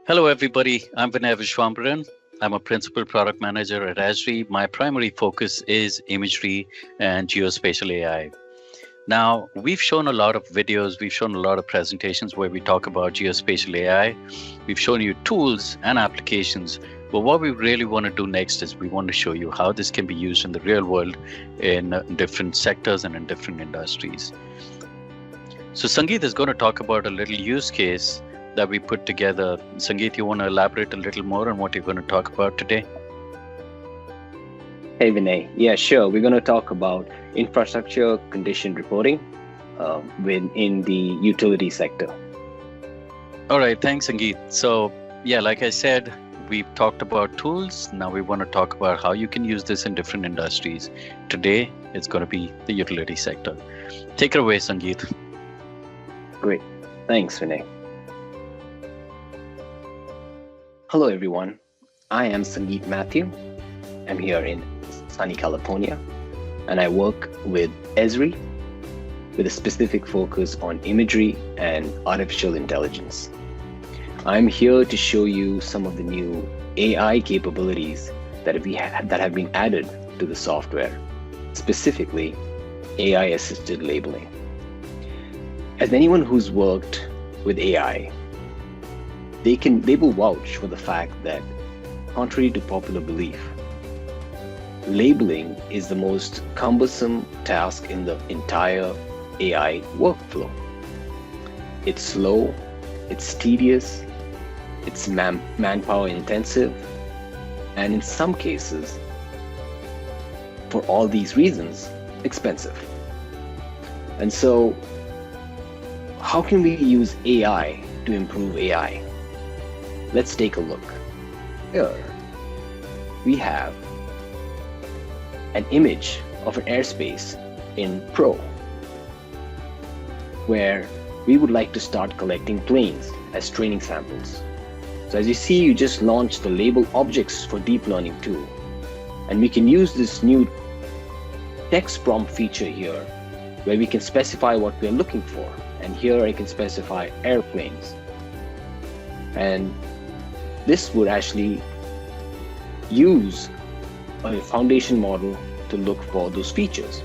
Hello, everybody. I'm Vinay Vishwambaran. I'm a principal product manager at Esri. My primary focus is imagery and geospatial AI. Now, we've shown a lot of videos, we've shown a lot of presentations where we talk about geospatial AI. We've shown you tools and applications. But what we really want to do next is we want to show you how this can be used in the real world in different sectors and in different industries. So Sangeet is going to talk about a little use case that we put together. Sangeet, you want to elaborate a little more on what you're going to talk about today? Hey Vinay, yeah, sure. We're going to talk about infrastructure condition reporting in the utility sector. All right, thanks Sangeet. So yeah, like I said, we've talked about tools. Now we want to talk about how you can use this in different industries. Today, it's going to be the utility sector. Take it away, Sangeet. Great. Thanks, Vinay. Hello, everyone. I am Sangeet Mathew. I'm here in sunny California, and I work with Esri with a specific focus on imagery and artificial intelligence. I'm here to show you some of the new AI capabilities that have been added to the software, specifically AI-assisted labeling. As anyone who's worked with AI, they will vouch for the fact that, contrary to popular belief, labeling is the most cumbersome task in the entire AI workflow. It's slow, it's tedious, it's manpower intensive, and in some cases, for all these reasons, expensive. And so, how can we use AI to improve AI? Let's take a look. Here, we have an image of an airspace in Pro, where we would like to start collecting planes as training samples. So as you see, you just launched the label objects for deep learning tool. And we can use this new text prompt feature here, where we can specify what we're looking for. And here I can specify airplanes. And this would actually use a foundation model to look for those features.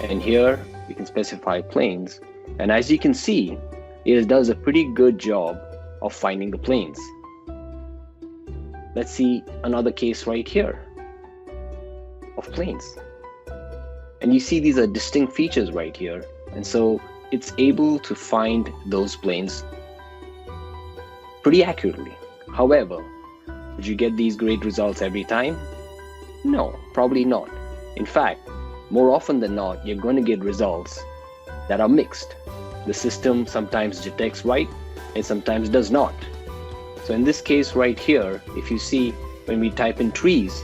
And here we can specify planes. And as you can see, it does a pretty good job of finding the planes. Let's see another case right here of planes. And you see these are distinct features right here. And so it's able to find those planes pretty accurately. However, would you get these great results every time? No, probably not. In fact, more often than not, you're going to get results that are mixed. The system sometimes detects right and sometimes does not. So in this case right here, if you see when we type in trees,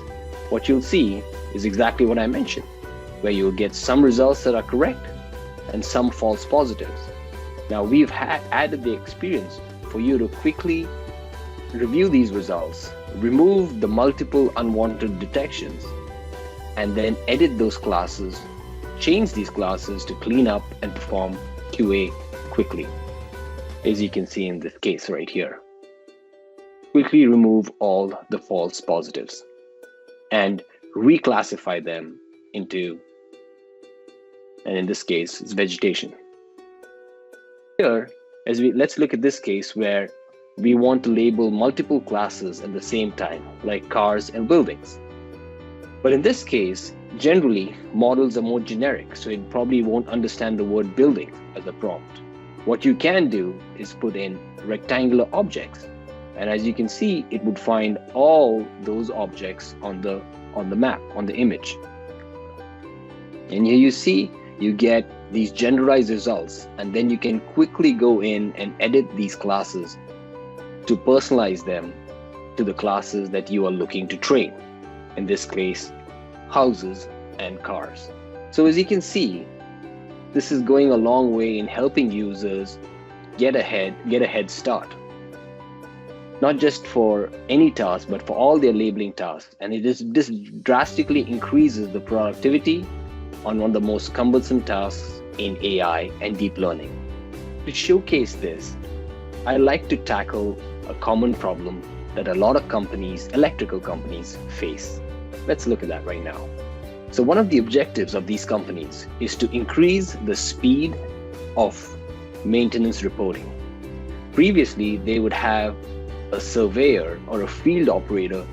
what you'll see is exactly what I mentioned, where you'll get some results that are correct and some false positives. Now we've added the experience for you to quickly review these results, remove the multiple unwanted detections, and then edit those classes, change these classes to clean up and perform QA quickly, as you can see in this case right here. Quickly remove all the false positives and reclassify them into, and in this case, it's vegetation. Here, let's look at this case where we want to label multiple classes at the same time, like cars and buildings. But in this case, generally, models are more generic, so it probably won't understand the word building as a prompt. What you can do is put in rectangular objects. And as you can see, it would find all those objects on the map, on the image. And here you see, you get these generalized results, and then you can quickly go in and edit these classes to personalize them to the classes that you are looking to train. In this case, houses and cars. So as you can see, this is going a long way in helping users get a head start. Not just for any task, but for all their labeling tasks. And this drastically increases the productivity on one of the most cumbersome tasks in AI and deep learning. To showcase this, I like to tackle a common problem that a lot of companies, electrical companies, face. Let's look at that right now. So one of the objectives of these companies is to increase the speed of maintenance reporting. Previously, they would have a surveyor or a field operator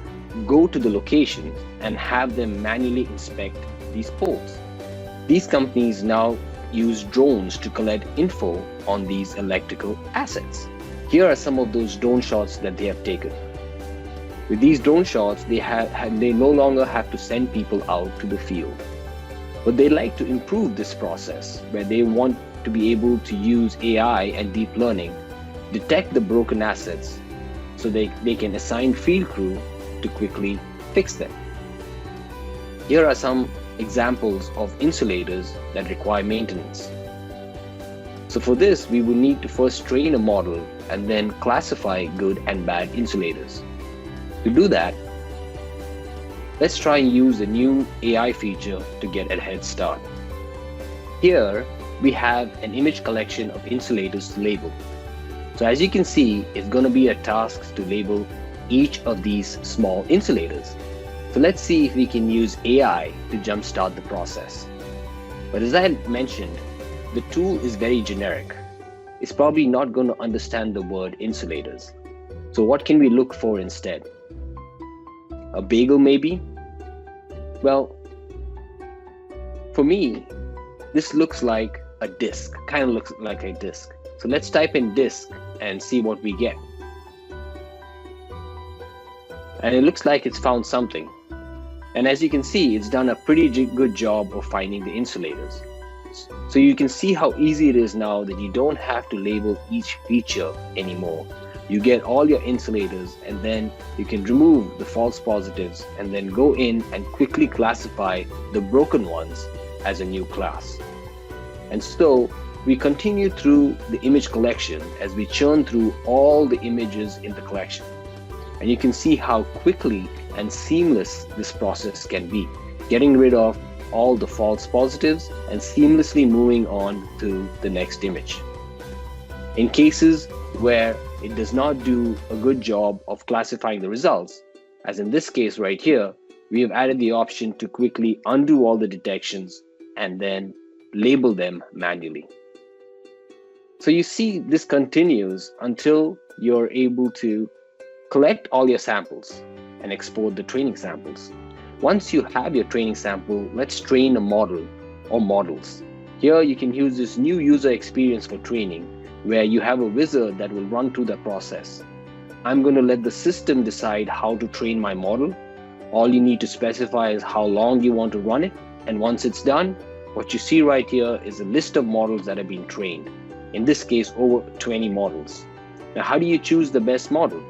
go to the locations and have them manually inspect these poles. These companies now use drones to collect info on these electrical assets. Here are some of those drone shots that they have taken. With these drone shots, they no longer have to send people out to the field. But they like to improve this process where they want to be able to use AI and deep learning, detect the broken assets so they can assign field crew to quickly fix them. Here are some examples of insulators that require maintenance. So for this, we will need to first train a model and then classify good and bad insulators. To do that, let's try and use a new AI feature to get a head start. Here, we have an image collection of insulators to label. So as you can see, it's going to be a task to label each of these small insulators. So let's see if we can use AI to jumpstart the process. But as I mentioned, the tool is very generic. It's probably not going to understand the word insulators. So what can we look for instead? A bagel maybe? Well, for me, this looks like a disk, kind of looks like a disk. So let's type in disk and see what we get. And it looks like it's found something. And as you can see, it's done a pretty good job of finding the insulators. So you can see how easy it is now that you don't have to label each feature anymore. You get all your insulators and then you can remove the false positives and then go in and quickly classify the broken ones as a new class. And so we continue through the image collection as we churn through all the images in the collection. And you can see how quickly and seamless this process can be, getting rid of all the false positives and seamlessly moving on to the next image. In cases where it does not do a good job of classifying the results, as in this case right here, we have added the option to quickly undo all the detections and then label them manually. So you see this continues until you're able to collect all your samples and export the training samples. Once you have your training sample, let's train a model or models. Here you can use this new user experience for training where you have a wizard that will run through the process. I'm going to let the system decide how to train my model. All you need to specify is how long you want to run it. And once it's done, what you see right here is a list of models that have been trained. In this case, over 20 models. Now, how do you choose the best model?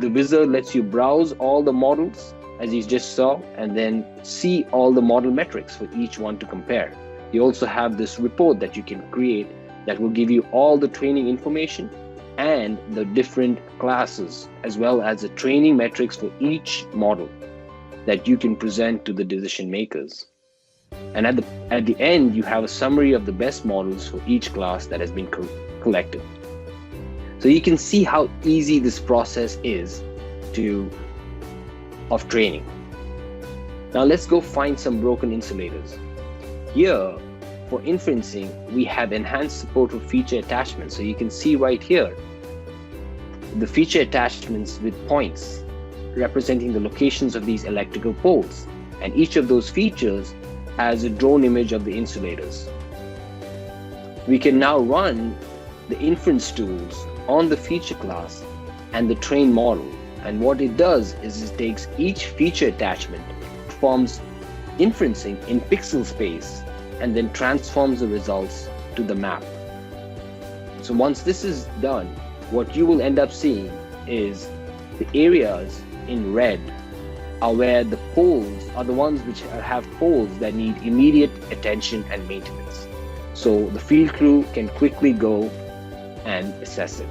The wizard lets you browse all the models, as you just saw, and then see all the model metrics for each one to compare. You also have this report that you can create that will give you all the training information and the different classes, as well as the training metrics for each model that you can present to the decision makers. And at the end, you have a summary of the best models for each class that has been collected. So you can see how easy this process is of training. Now let's go find some broken insulators. Here, for inferencing, we have enhanced support for feature attachments. So you can see right here, the feature attachments with points representing the locations of these electrical poles. And each of those features has a drone image of the insulators. We can now run the inference tools on the feature class and the trained model. And what it does is it takes each feature attachment, performs inferencing in pixel space, and then transforms the results to the map. So once this is done, what you will end up seeing is the areas in red are where the poles are the ones which have poles that need immediate attention and maintenance. So the field crew can quickly go and assess it.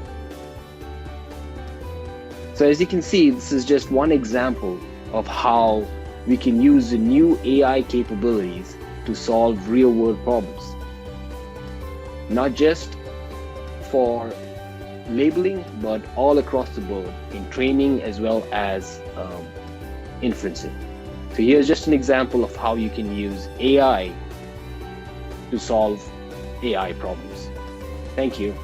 So as you can see, this is just one example of how we can use the new AI capabilities to solve real-world problems. Not just for labeling, but all across the board in training as well as inferencing. So here's just an example of how you can use AI to solve AI problems. Thank you.